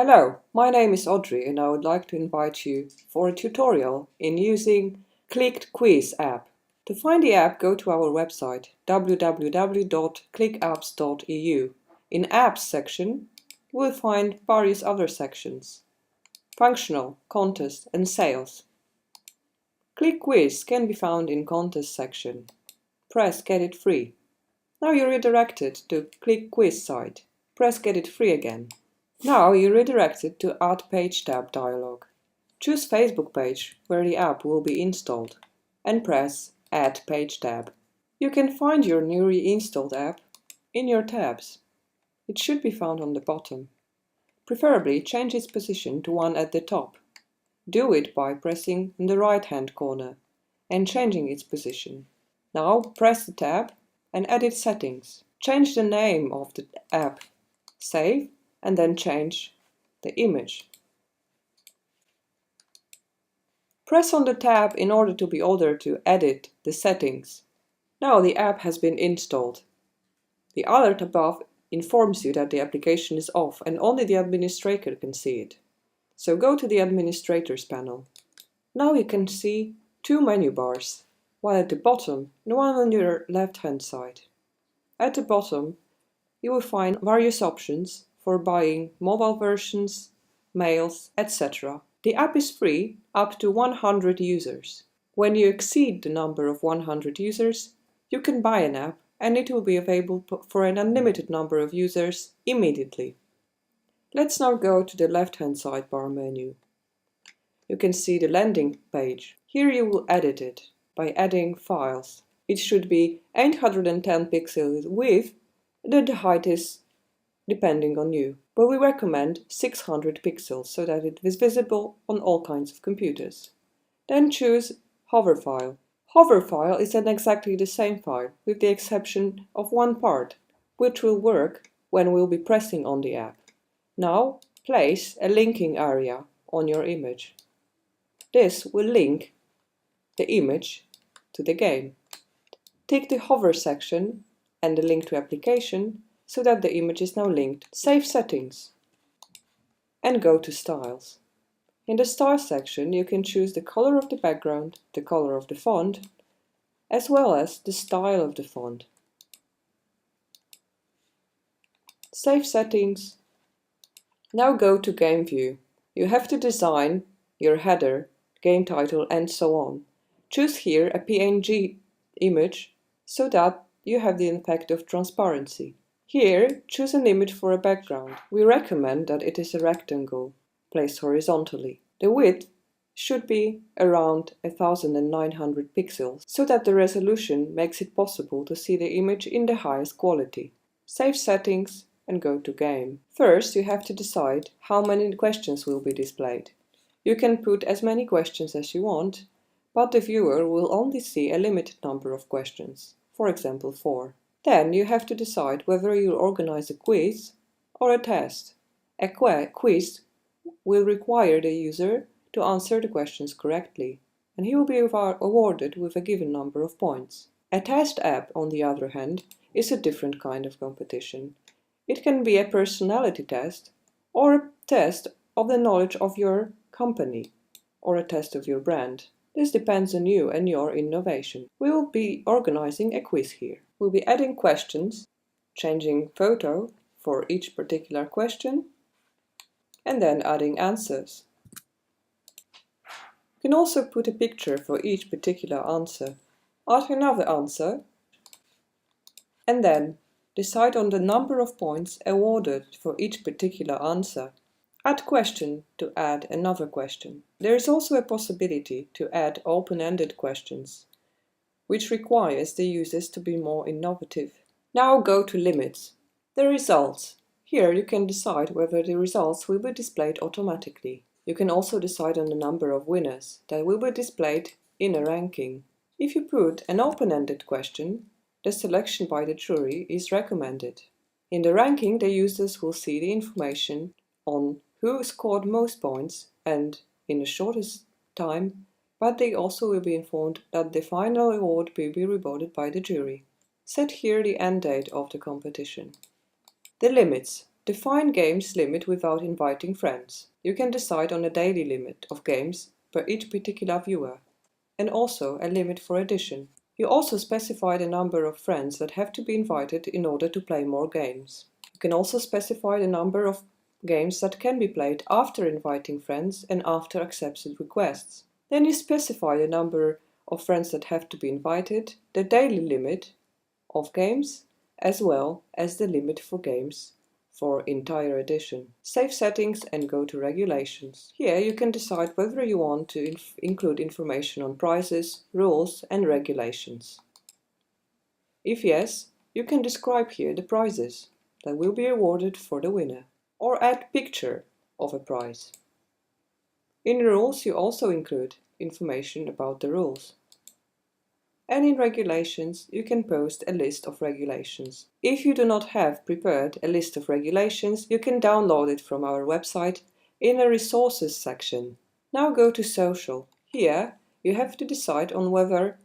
Hello, my name is Audrey and I would like to invite you for a tutorial in using Clicked Quiz app. To find the app, go to our website www.clickapps.eu. In Apps section, you will find various other sections: Functional, Contest and Sales. Click Quiz can be found in Contest section. Press Get It Free. Now you're redirected to Click Quiz site. Press Get It Free again. Now you're redirected to Add Page tab dialog. Choose Facebook page where the app will be installed and press Add Page tab. You can find your newly installed app in your tabs. It should be found on the bottom. Preferably change its position to one at the top. Do it by pressing in the right-hand corner and changing its position. Now press the tab and edit settings. Change the name of the app. Save and then change the image. Press on the tab in order to be ordered to edit the settings. Now the app has been installed. The alert above informs you that the application is off and only the administrator can see it. So go to the Administrators panel. Now you can see two menu bars, one at the bottom and one on your left-hand side. At the bottom, you will find various options for buying mobile versions, mails, etc. The app is free up to 100 users. When you exceed the number of 100 users, you can buy an app and it will be available for an unlimited number of users immediately. Let's now go to the left-hand sidebar menu. You can see the landing page. Here you will edit it by adding files. It should be 810 pixels width, and the height is depending on you, but we recommend 600 pixels so that it is visible on all kinds of computers. Then choose Hover File. Hover File is then exactly the same file, with the exception of one part, which will work when we'll be pressing on the app. Now place a linking area on your image. This will link the image to the game. Tick the Hover section and the Link to Application so that the image is now linked. Save Settings and go to Styles. In the Style section you can choose the color of the background, the color of the font, as well as the style of the font. Save Settings. Now go to Game View. You have to design your header, game title and so on. Choose here a PNG image so that you have the effect of transparency. Here, choose an image for a background. We recommend that it is a rectangle, placed horizontally. The width should be around 1900 pixels, so that the resolution makes it possible to see the image in the highest quality. Save Settings and go to Game. First, you have to decide how many questions will be displayed. You can put as many questions as you want, but the viewer will only see a limited number of questions, for example 4. Then you have to decide whether you'll organize a quiz or a test. A quiz will require the user to answer the questions correctly, and he will be awarded with a given number of points. A test app, on the other hand, is a different kind of competition. It can be a personality test, or a test of the knowledge of your company, or a test of your brand. This depends on you and your innovation. We will be organizing a quiz here. We'll be adding questions, changing photo for each particular question, and then adding answers. You can also put a picture for each particular answer. Add another answer, and then decide on the number of points awarded for each particular answer. Add question to add another question. There is also a possibility to add open-ended questions, which requires the users to be more innovative. Now go to Limits. The results. Here you can decide whether the results will be displayed automatically. You can also decide on the number of winners that will be displayed in a ranking. If you put an open-ended question, the selection by the jury is recommended. In the ranking, the users will see the information on who scored most points and in the shortest time, but they also will be informed that the final award will be rewarded by the jury. Set here the end date of the competition. The limits. Define games limit without inviting friends. You can decide on a daily limit of games per each particular viewer, and also a limit for addition. You also specify the number of friends that have to be invited in order to play more games. You can also specify the number of games that can be played after inviting friends and after accepted requests. Then you specify the number of friends that have to be invited, the daily limit of games, as well as the limit for games for entire edition. Save settings and go to regulations. Here you can decide whether you want to include information on prices, rules and regulations. If yes, you can describe here the prizes that will be awarded for the winner, or add picture of a prize. In rules you also include information about the rules. And in regulations, you can post a list of regulations. If you do not have prepared a list of regulations, you can download it from our website in the resources section. Now go to social. Here, you have to decide on whether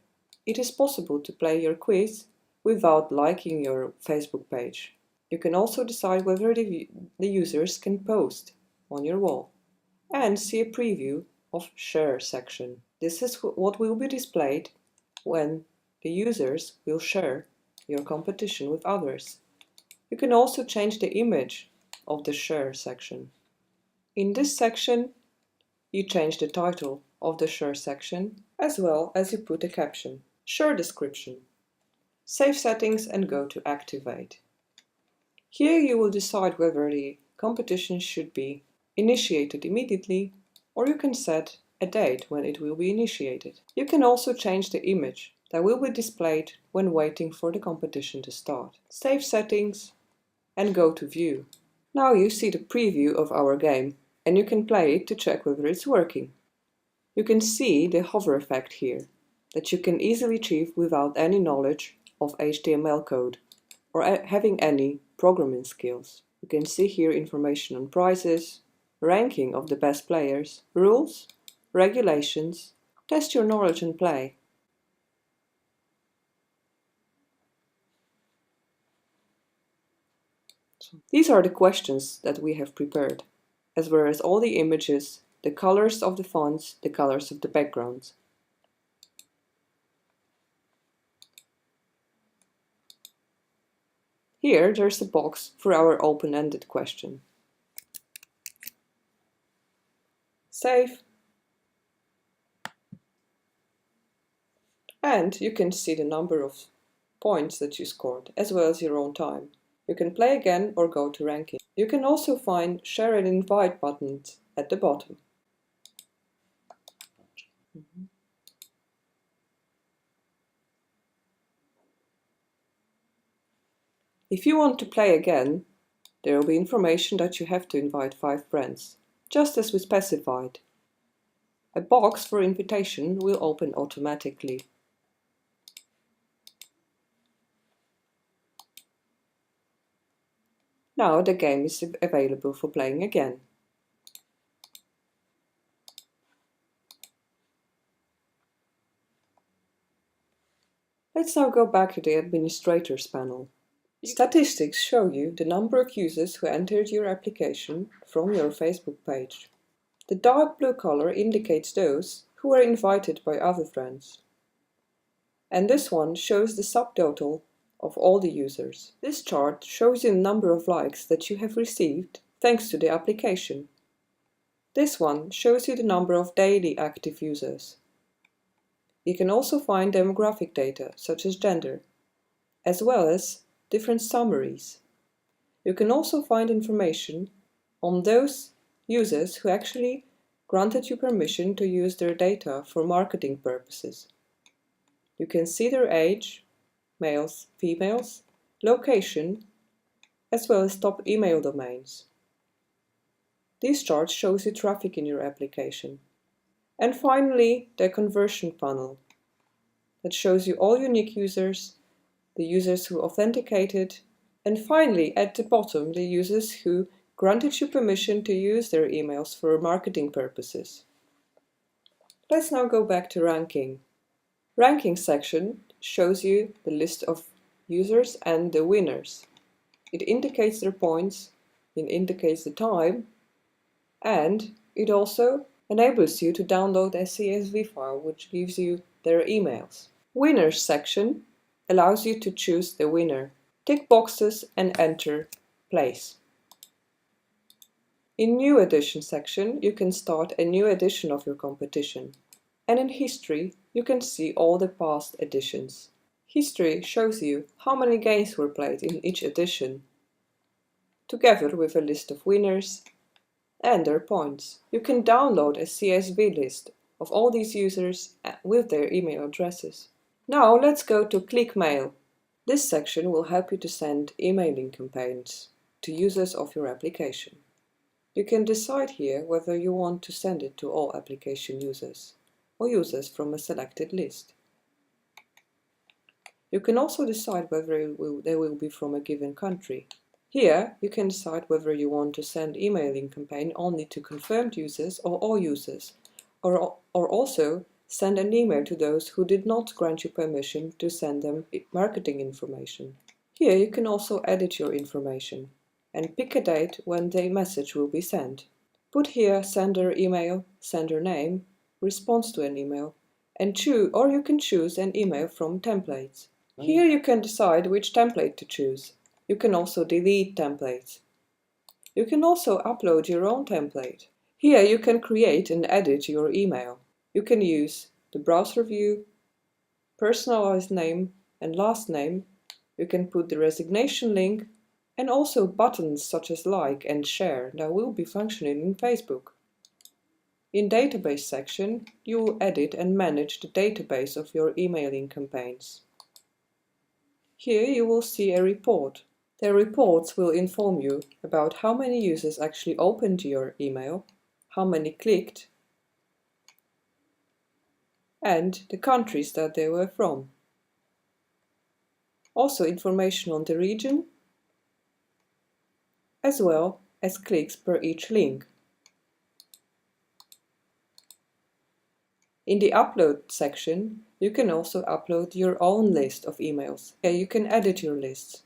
it is possible to play your quiz without liking your Facebook page. You can also decide whether the users can post on your wall and see a preview of share section. This is what will be displayed when the users will share your competition with others. You can also change the image of the share section. In this section, you change the title of the share section, as well as you put a caption. Share description. Save settings and go to activate. Here you will decide whether the competition should be initiated immediately, or you can set a date when it will be initiated. You can also change the image that will be displayed when waiting for the competition to start. Save settings and go to View. Now you see the preview of our game and you can play it to check whether it's working. You can see the hover effect here that you can easily achieve without any knowledge of HTML code or having any programming skills. You can see here information on prizes, ranking of the best players, rules, regulations, test your knowledge and play. These are the questions that we have prepared, as well as all the images, the colors of the fonts, the colors of the backgrounds. Here there's a box for our open-ended question. Save. And you can see the number of points that you scored, as well as your own time. You can play again or go to ranking. You can also find share and invite buttons at the bottom. If you want to play again, there will be information that you have to invite 5 friends, just as we specified. A box for invitation will open automatically. Now the game is available for playing again. Let's now go back to the Administrators panel. Statistics show you the number of users who entered your application from your Facebook page. The dark blue color indicates those who were invited by other friends. And this one shows the subtotal of all the users. This chart shows you the number of likes that you have received thanks to the application. This one shows you the number of daily active users. You can also find demographic data, such as gender, as well as different summaries. You can also find information on those users who actually granted you permission to use their data for marketing purposes. You can see their age, males, females, location, as well as top email domains. These charts shows you traffic in your application. And finally, the conversion funnel that shows you all unique users, the users who authenticated, and finally, at the bottom, the users who granted you permission to use their emails for marketing purposes. Let's now go back to ranking. Ranking section shows you the list of users and the winners. It indicates their points It indicates the time, and it also enables you to download a CSV file which gives you their emails. Winners section allows you to choose the winner. Tick boxes and enter place. In New Edition section, you can start a new edition of your competition. And in History, you can see all the past editions. History shows you how many games were played in each edition, together with a list of winners and their points. You can download a CSV list of all these users with their email addresses. Now let's go to Click Mail. This section will help you to send emailing campaigns to users of your application. You can decide here whether you want to send it to all application users or users from a selected list. You can also decide whether they will be from a given country. Here, you can decide whether you want to send emailing campaign only to confirmed users or all users, or also send an email to those who did not grant you permission to send them marketing information. Here you can also edit your information and pick a date when the message will be sent. Put here sender email, sender name, response to an email, and you can choose an email from templates. Here you can decide which template to choose. You can also delete templates. You can also upload your own template. Here you can create and edit your email. You can use the browser view, personalized name and last name. You can put the resignation link and also buttons such as like and share that will be functioning in Facebook. In Database section, you will edit and manage the database of your emailing campaigns. Here you will see a report. The reports will inform you about how many users actually opened your email, how many clicked, and the countries that they were from. Also information on the region, as well as clicks per each link. In the Upload section, you can also upload your own list of emails. Here you can edit your lists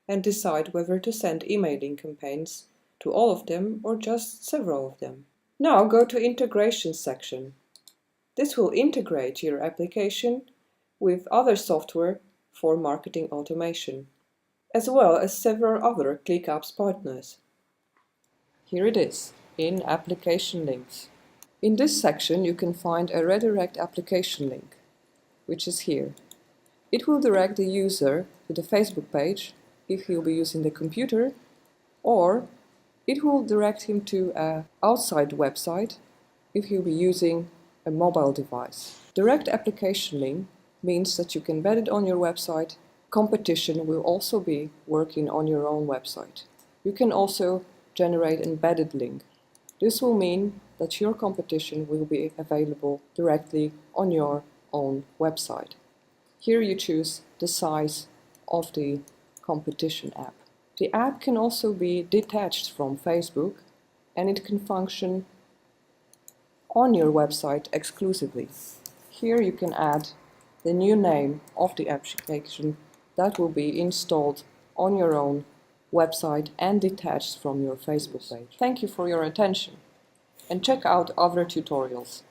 and decide whether to send emailing campaigns to all of them or just several of them. Now go to Integration section. This will integrate your application with other software for marketing automation, as well as several other ClickUp's partners. Here it is, in Application Links. In this section you can find a redirect application link, which is here. It will direct the user to the Facebook page if he'll be using the computer, or it will direct him to an outside website if he'll be using a mobile device. Direct application link means that you can embed it on your website. Competition will also be working on your own website. You can also generate an embedded link. This will mean that your competition will be available directly on your own website. Here you choose the size of the competition app. The app can also be detached from Facebook, and it can function on your website exclusively. Here you can add the new name of the application that will be installed on your own website and detached from your Facebook page. Thank you for your attention, and check out other tutorials.